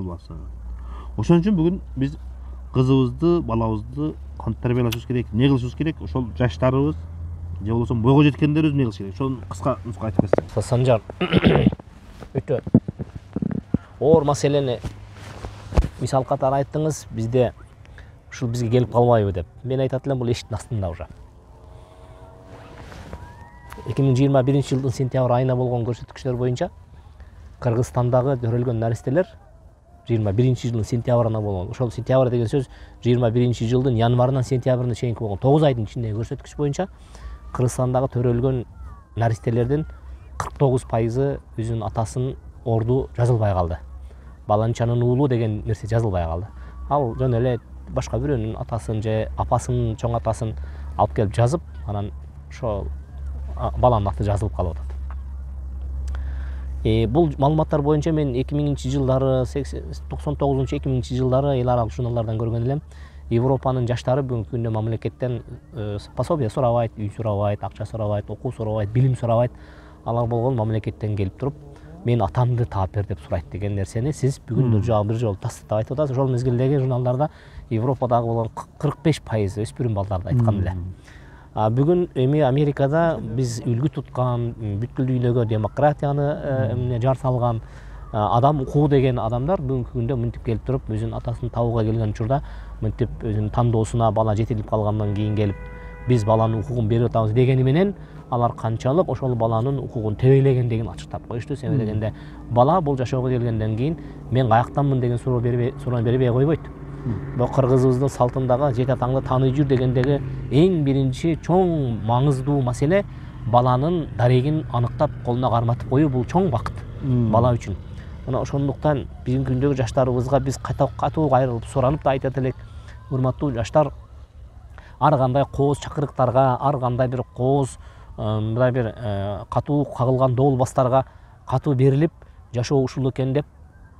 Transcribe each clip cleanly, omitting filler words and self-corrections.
калбасын. Ошон үчүн бүгүн биз кызыбызды, балабызды кантип тарбиялашыбыз керек, эмне кылышыбыз керек, ошол жаштарыбыз же болбосо бойго жеткендерибиз эмне кылыш керек, ошону кыска нуска айтып берсең. Санжар, өтө оор маселени мисал катары айттыңыз, бизде ушул бизге келип калбайбы деп. Мен айтат элем, бул эшиктин астында уже. 2021 жылдын сентябрь айына болгон көрсөткүчтөр боюнча Кыргызстандагы төрөлгөн наристелер 21 жылдын сентябрына болгон. Ошол сентябрь деген сөз 21 жылдын январынан сентябрына чейинки болгон 9 айдын ичиндеги көрсөткүч боюнча Кыргызстандагы төрөлгөн наристелердин 49% өзүнүн атасын орду жазылбай калды. Баланчанын уулу деген нерсе жазылбай калды. Ал жөн эле башка бирөөнүн атасын же апасын, чоң атасын алып келип жазып, анан ошол баланын аты жазылып калып атат. Бул маалыматтар боюнча мен 2000 жылдары, 99-2000 жылдары эл аралык журналдардан көргөн элем. Европанын жаштары бүгүнкү күндө мамлекеттен пособие сурабайт, үй сурабайт, акча сурабайт, окуу сурабайт, билим сурабайт. Алар болгон мамлекеттен келип туруп, мен атамды таап бер деп сурайт деген нерсени сиз бүгүн бир жолу тастыктап айтып атасыз. Ошол мезгилдеги журналдарда Европадагы болгон 45% өспүрүм балдарды айткан эле. Бүгүн эми Америкада биз үлгү туткан, бүткүл дүйнөгө демократияны жар салган адам укуу деген адамдар бүгүнкү күндө мынтип келип туруп, өзүнүн атасын табууга келген учурда мынтип өзүнүн тандоосуна бала жетилип калгандан кийин келип биз баланын укугун берип атабыз дегени менен алар канчалык ошол баланын укугун тебелегендигин ачыктап коюшту. Себеби дегенде бала бул жашоого келгенден кийин мен каяктанмын деген суроо бербей койбойт. Бул кыргызыбыздын салтындагы жете атаңды тааный жүр дегендеги эң биринчи чоң маңыздуу маселе баланын дарегин аныктап колуна карматып коюу. Бул чоң бакыт бала үчүн. Мына ошондуктан биздин күндөгү жаштарыбызга биз катуу кайрылып суранып да айтат элек, урматтуу жаштар, ар кандай кооз чакырыктарга, ар кандай бир кооз мындай бир катуу кагылган доолбастарга катуу берилип, жашоо ушул экен деп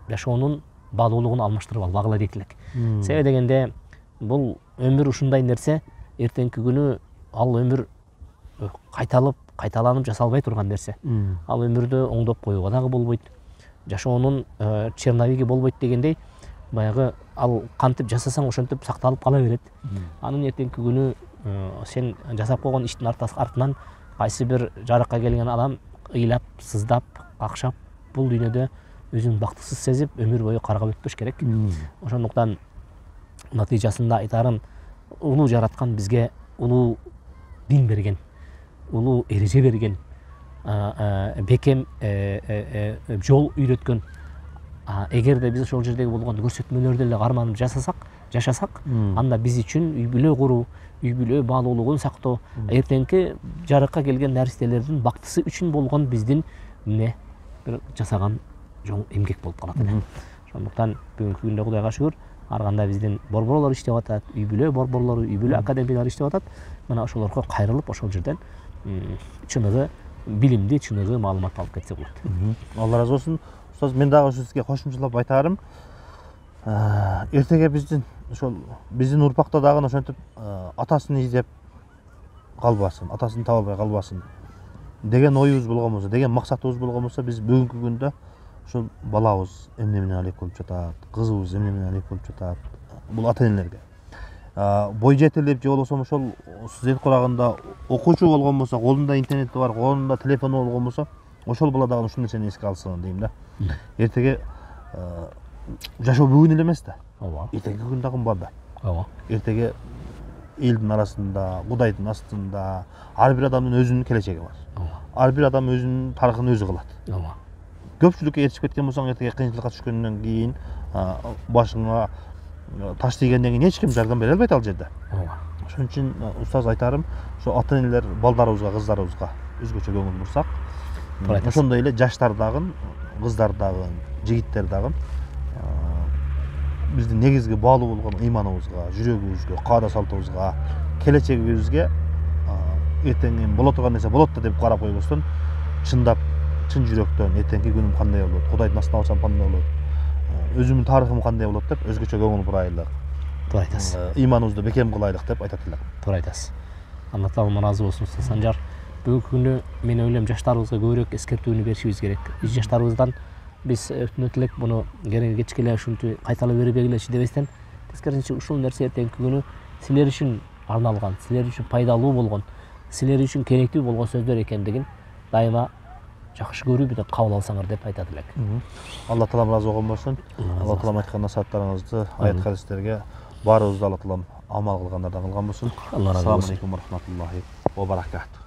жашоонун баалуулугун алмаштырып албагыла дейт элек. Себеби дегенде бул өмүр ушундай нерсе, эртеңки күнү ал өмүр кайталанып жасалбай турган нерсе. Ал өмүрдү оңдоп коюуга дагы болбойт. Жашоонун черновиги болбойт дегендей, баягы ал кантип жасасаң ошентип сакталып кала берет. Анын эртеңки күнү сен жасап койгон иштин артынан кайсы бир жарыкка келген адам ыйлап, сыздап, какшап бул дүйнөдө өзүн бактысыз сезип, өмүр бою каргап өтпөш керек. Ошондуктан натыйжасында айтарым, улуу жараткан бизге улуу дин берген, улуу эреже берген, бекем жол үйрөткөн. Эгерде биз ошол жердеги болгон көрсөтмөлөрдү эле карманып жашасак, анда биз үчүн үй бүлө куруу, үй бүлө баалуулугун сактоо, эртеңки жарыкка келген наристелердин бактысы үчүн болгон биздин эмне бир жасаган жоң эмгек болуп калат эле. Ошондуктан бүгүнкү күндө Кудайга шүгүр, ар кандай биздин борборлор иштеп атат, үй бүлө борборлору, үй бүлө академиялары иштеп атат. Мына ошолорго кайрылып, ошол жерден чыныгы билимди, чыныгы маалымат алып кетсе болот. Алла разы болсун. Устаз, мен дагы сизге кошумчалап айтарым. Эртеге биздин урпакта дагы ошентип атасын издеп калбасын, атасын таба албай калбасын деген оюбуз болгон болсо, деген максатыбыз болгон болсо, биз бүгүнкү күндө ушул балабыз эмне менен алек болуп жатат, кызыбыз эмне менен алек болуп жатат, бул ата энелерге бой жетилип же болбосо ошол студент курагында окуучу болгон болсо, колунда интернети бар, колунда телефону болгон болсо, ошол бала дагы ушул нерсени эске алсын дейм да. Эртеге жашоо бүгүн эле эмес да. Ооба. Эртеги күн да кымбат да. Ооба. Эртеге элдин арасында, Кудайдын астында ар бир адамдын өзүнүн келечеги бар. Ар бир адам өзүнүн тарыхын өзү кылат. Ооба. Көпчүлүккө эришип кеткен болсоң, эртеге кыйынчылыкка түшкөндөн кийин башыңа таш тийгенден кийин эч ким жардам бере албайт ал жерде. Ооба. Ошон үчүн устаз айтарым, ошо ата энелер балдарыбызга, кыздарыбызга өзгөчө көңүл бурсак, ошондой эле жаштар дагы, кыздар дагы, жигиттер дагы биздин негизги баалуу болгон ыйманыбызга, жүрөгүбүзгө, каада салтыбызга, келечегибизге эртең боло турган нерсе болот да деп карап койбостон, чындап, чын жүрөктөн эртеңки күнүм кандай болот, Кудайдын астына алсам кандай болот, өзүмдүн тарыхым кандай болот деп өзгөчө көңүл бурайлык. Туура айтасыз. Ыйманыбызды бекем кылайлык деп айтат элем. Туура айтасыз. Алла таала ыраазы болсун, Санжар. Бүгүнкү күнү мен ойлойм жаштарыбызга көбүрөөк эскертүүнү беришибиз керек. Биз жаштарыбыздан биз өтүнөт элек буну кечке эле ушинтип кайталап бербегилечи дебестен, тескерисинче ушул нерсе эртеңки күнү силер үчүн арналган, силер үчүн пайдалуу болгон, силер үчүн керектүү болгон сөздөр экендигин дайыма жакшы көрүп деп кабыл алсаңар деп айтат элек. Алла таалам ыраазы болгон болсун. Алла таалам айткан насааттарыңызды, аят хадистерге баарыбызды Алла таалам амал кылгандардан кылган болсун. Алла ыраазы Ассаламу болсун. алейкум ва рахматуллахи ва баракатух.